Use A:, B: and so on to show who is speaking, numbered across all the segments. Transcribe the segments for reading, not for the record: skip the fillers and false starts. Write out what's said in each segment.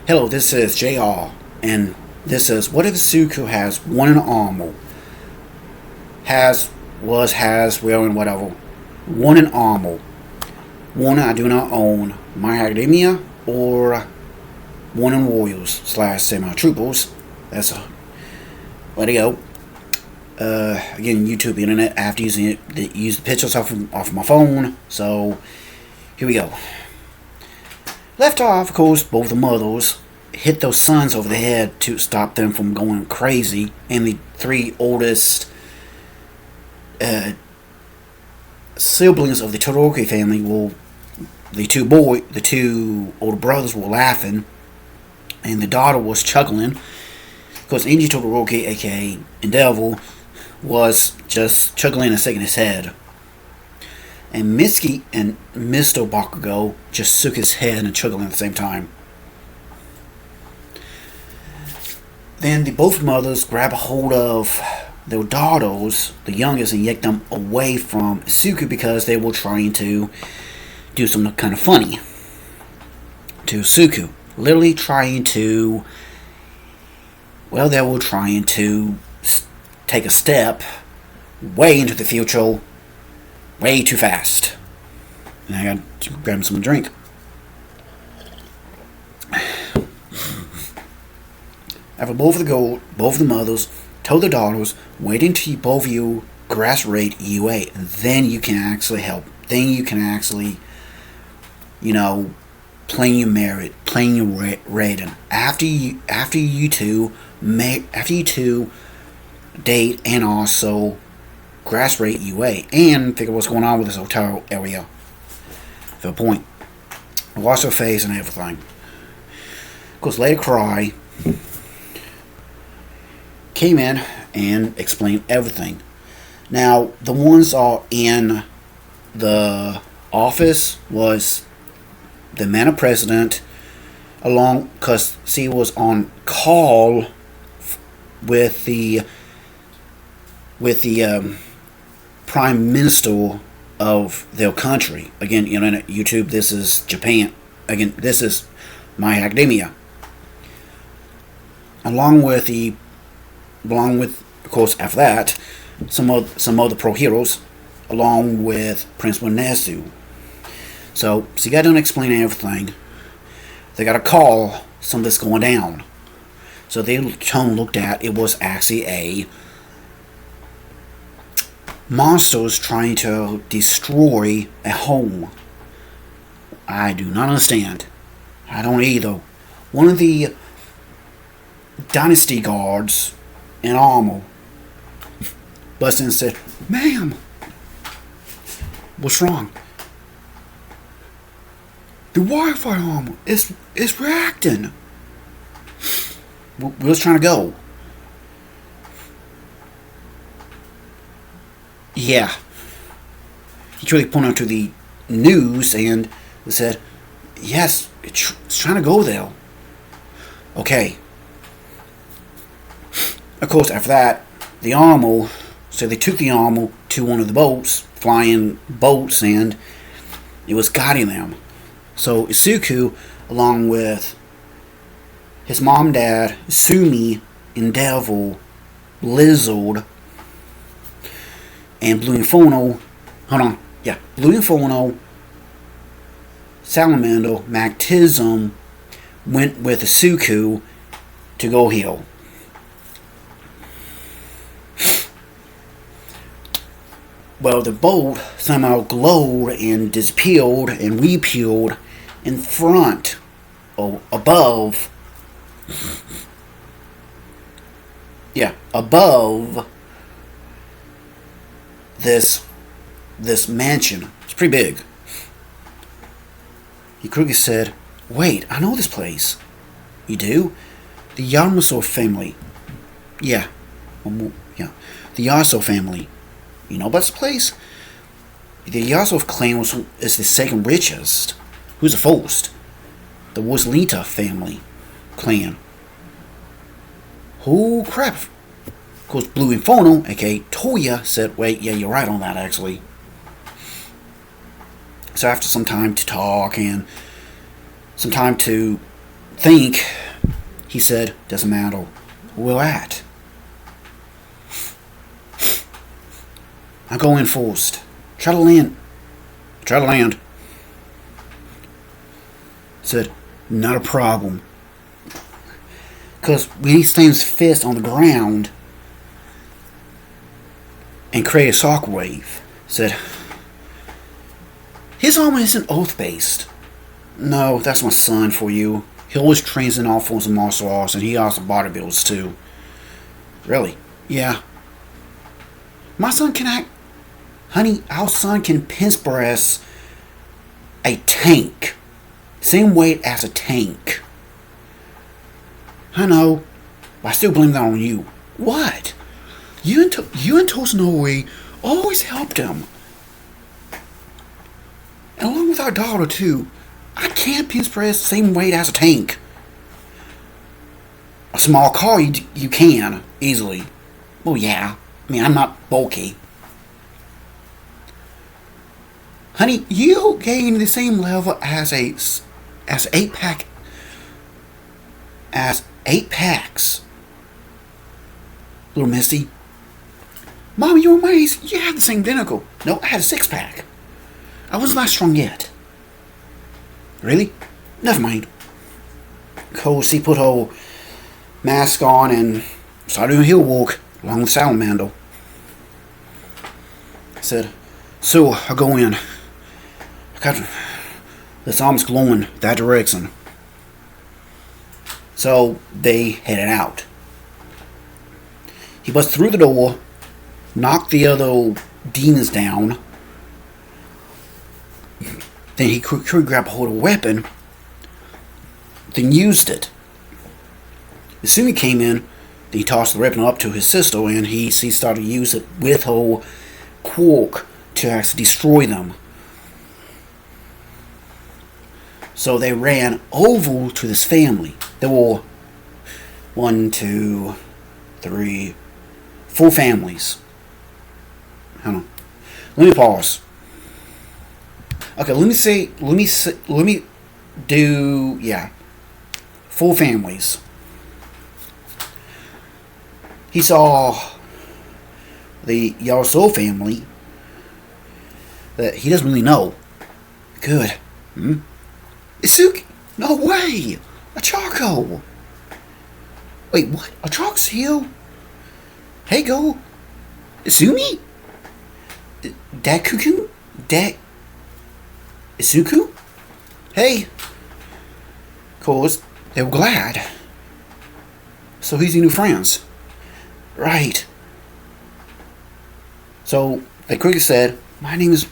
A: Hello, this is JR, and this is what if Suku has one in armor? Has, was, has, will, and whatever. One in armor. One I do not own. My Academia, or one in Warriors slash semi troopers. That's a. Let it go. Again, YouTube, internet. I have to use the pictures off my phone. So, here we go. Left off, of course, both the mothers hit those sons over the head to stop them from going crazy, and the three oldest siblings of the Todoroki family the two older brothers were laughing, and the daughter was chuckling, because Angie Todoroki, aka Endeavor, was just chuckling and shaking his head. And Mitsuki and Mr. Bakugo just shook his head and chuckled at the same time. Then both mothers grab a hold of their daughters, the youngest, and yank them away from Izuku because they were trying to do something kind of funny to Izuku. Literally trying to, well, they were trying to take a step way into the future way too fast. And I got to grab some drink. After both of the mothers told their daughters, wait until both of you graduate UA, then you can actually help. Then you can actually, plan your merit, plan your rating. After you two date and also graduate UA and figure what's going on with this hotel area. For a point. Wash her face and everything. Of course, Lady Cry came in and explained everything. Now, the ones are in the office was the Manor President, along because she was on call with the Prime Minister of their country. Again, internet, YouTube, this is Japan. Again, this is My Academia. Along with, of course, after that, some other pro heroes, along with Principal Nezu. So she got done explaining everything. They got a call, something's going down. So they looked at, it was actually a monsters trying to destroy a home. I do not understand. I don't either. One of the dynasty guards in armor busted in and said, "Ma'am, what's wrong?" "The Wi-Fi armor is reacting." We're just trying to go. Yeah. He truly pointed to the news and said, "Yes, it's trying to go there." Okay. Of course, after that, the armor, so they took the armor to one of the boats, flying boats, and it was guiding them. So Izuku, along with his mom, dad, Sumi, Endeavor, Blizzard, and Blue Inferno, Blue Inferno, Salamander, Magtism, went with Izuku to go heal. Well, the boat somehow glowed and disappeared and reappeared in front, or above, above this mansion. It's pretty big. Ikurugi said, "Wait, I know this place." "You do?" "The Yamaso family." Yeah. The Yasuo family. "You know about this place?" "The Yasuo clan is the second richest." "Who's the first?" "The Waslita family clan." "Oh crap." Of course, Blue Inferno, aka Toya, said, "Wait, yeah, you're right on that, actually." So after some time to talk and some time to think, he said, doesn't matter. Where at? I go in first. Try to land. Said, not a problem. Because when he slams fist on the ground and create a shock wave, said, his armor isn't oath-based. No, that's my son for you. He always trains in all forms of martial arts, and he also bodybuilds too. Really? Yeah. My son can act... Honey, our son can pinch press a tank. Same weight as a tank. I know, but I still blame that on you. What? You and Tosanori always helped him. And along with our daughter too. I can't pinch press the same weight as a tank. A small car you can, easily. Well, yeah. I mean, I'm not bulky. Honey, you gain the same level as 8 packs. Little Missy. Mom, you're amazed. You have the same identical. No, I had a 6-pack. I wasn't that strong yet. Really? Never mind. Cozy put her mask on and started a hill walk along the salamander. Said, so I go in. I got this arm's glowing that direction. So they headed out. He busts through the door, knocked the other demons down. Then he quickly grabbed hold of a weapon, then used it. As soon as he came in, then he tossed the weapon up to his sister, and he started to use it with her quirk to actually destroy them. So they ran over to this family. There were 1, 2, 3, 4 families. Hold on. Let me pause. Okay, let me do, 4 families. He saw the Yasuo family that he doesn't really know. Good. Izuku? No way! A Charco! Wait, what? A Charco's here? Hey, go! Izumi? Dakuku? Izuku? Hey! Of course, they were glad. So he's your new friends. Right. So, they quickly said, my name is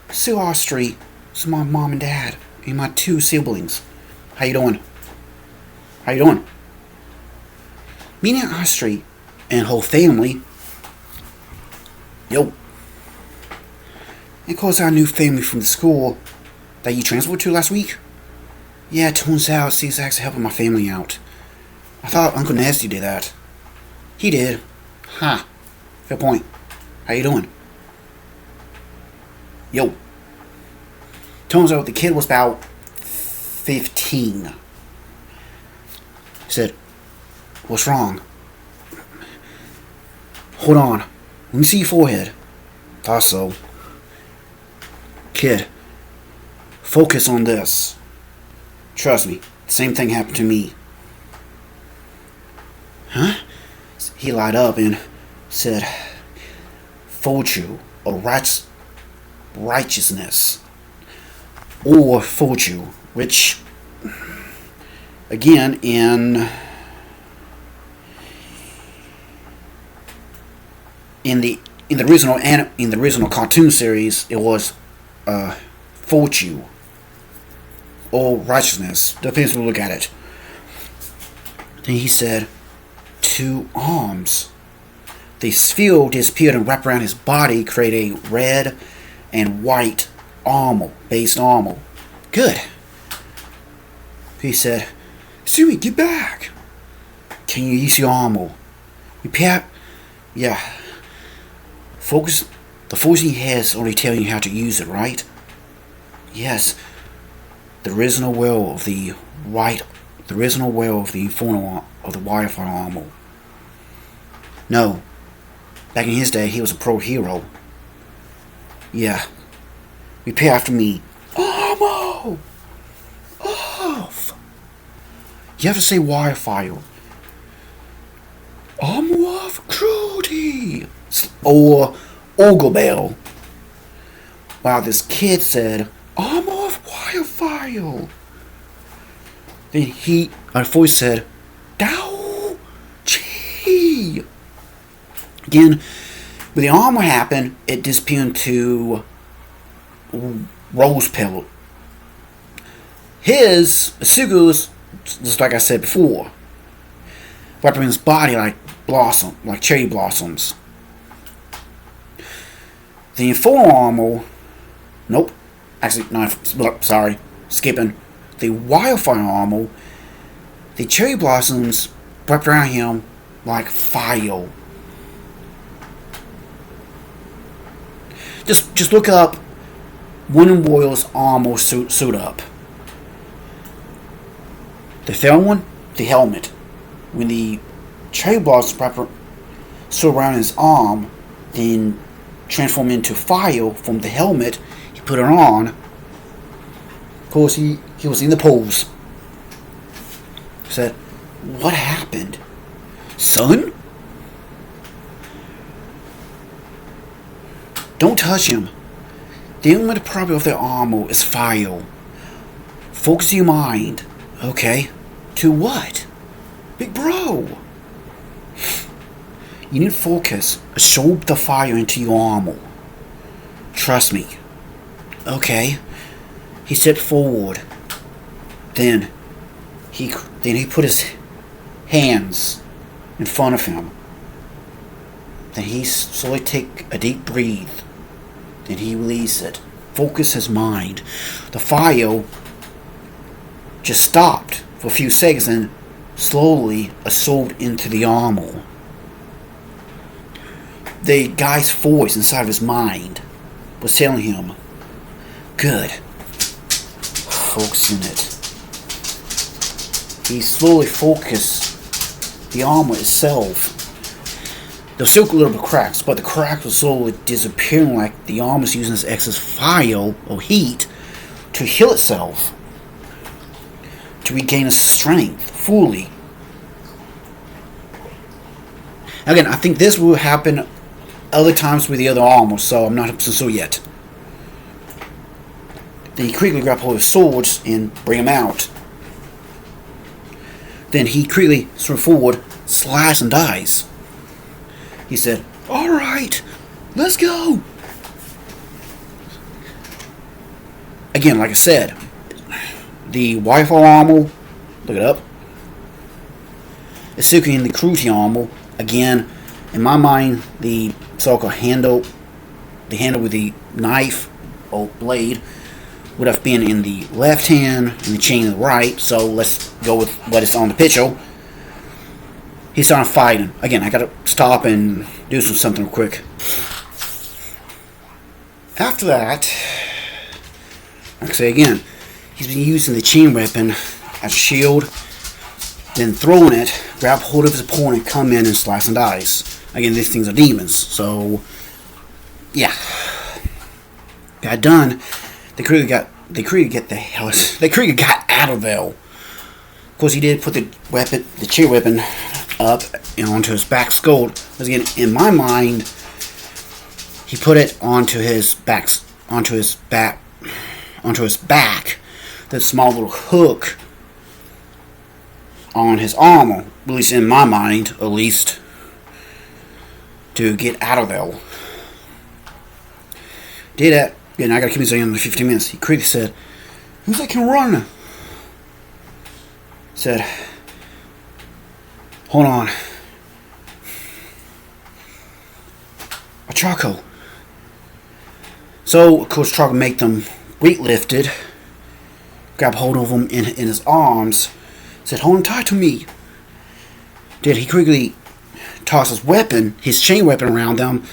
A: Sue Street. This is my mom and dad. And my 2 siblings. How you doing? Meaning Street and whole family. Yo. And of course our new family from the school that you transferred to last week. Yeah, it turns out she's actually helping my family out. I thought Uncle Nasty did that. He did. Ha. Fair point. How you doing? Yo. Turns out the kid was about 15. He said, what's wrong? Hold on. Let me see your forehead. Thought so. Kid, focus on this. Trust me, the same thing happened to me. Huh? He light up and said, virtue or righteousness. Or virtue, which, again, in the original cartoon series, it was virtue or righteousness, depends on how you look at it. Then he said, 2 arms. The sphere disappeared and wrapped around his body, create a red and white based armor. Good. He said, Sumi, get back. Can you use your armor? Yeah. Focus. The force he has only telling you how to use it, right? Yes. The original will of the white the original wearer of the Inferno of the Wildfire armor. No. Back in his day, he was a pro hero. Yeah. Repeat after me. Armor! Off! You have to say Wildfire. Armor of Cruelty! Or Ogrebell. While this kid said, Armor of Wildfire! Then a voice said, Dao Chi! Again, when the armor happened, it disappeared into rose petal. Izuku's, just like I said before, wrapped around his body like cherry blossoms. The Inferno armor, nope, actually, no, sorry, skipping. The Wildfire armor, the cherry blossoms wrapped around him like fire. Just look up Wooden Warrior's armor suit up. The third one, the helmet. When the cherry blossoms surround his arm, then transform into fire from the helmet, he put it on. Of course, he was in the pose. Said, what happened? Son? Don't touch him. The only property of their armor is fire. Focus your mind. Okay. To what? Big bro. You need focus. Absorb the fire into your armor. Trust me. Okay. He stepped forward. Then he put his hands in front of him. Then he slowly take a deep breath. Then he released it. Focus his mind. The fire just stopped for a few seconds and slowly absorbed into the armor. The guy's voice inside of his mind was telling him, good. Focus in it. He slowly focused the armor itself. There were still a little bit of cracks, but the cracks were slowly disappearing like the armor was using its excess fire or heat to heal itself, to regain its strength fully. Again, I think this will happen other times with the other armor, so I'm not so yet. Then he quickly grabbed hold of his swords and bring them out. Then he quickly swung forward, slice and dice. He said, alright, let's go. Again, like I said, the Wildfire armor, look it up. Izuku in the Cruelty armor, again, in my mind, the so-called handle with the knife or blade would have been in the left hand and the chain in the right, so let's go with what is on the picture. He started fighting. Again, I gotta stop and do something real quick. After that, like I say again, he's been using the chain weapon as a shield, then throwing it, grab hold of his opponent, come in and slice and dice. Again, these things are demons, so yeah. Got done. They quickly got out of there. Of course, he did put the chain weapon up and onto his back skull. Because again, in my mind, he put it onto his back. The small little hook on his armor, at least in my mind, at least, to get out of there. Did that. Again, I gotta keep this on in 15 minutes. He quickly said, "Who's that can run?" Said, "Hold on. A charcoal." So, of course, try to make them weight-lifted. Grab hold of him in his arms. Said, "Hold on tight to me." Did he quickly toss his weapon, his chain weapon, around them?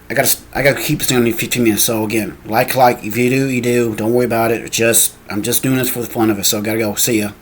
A: I gotta keep this down in 15 minutes. So again, like, if you do, you do. Don't worry about it. I'm just doing this for the fun of it. So gotta go. See ya.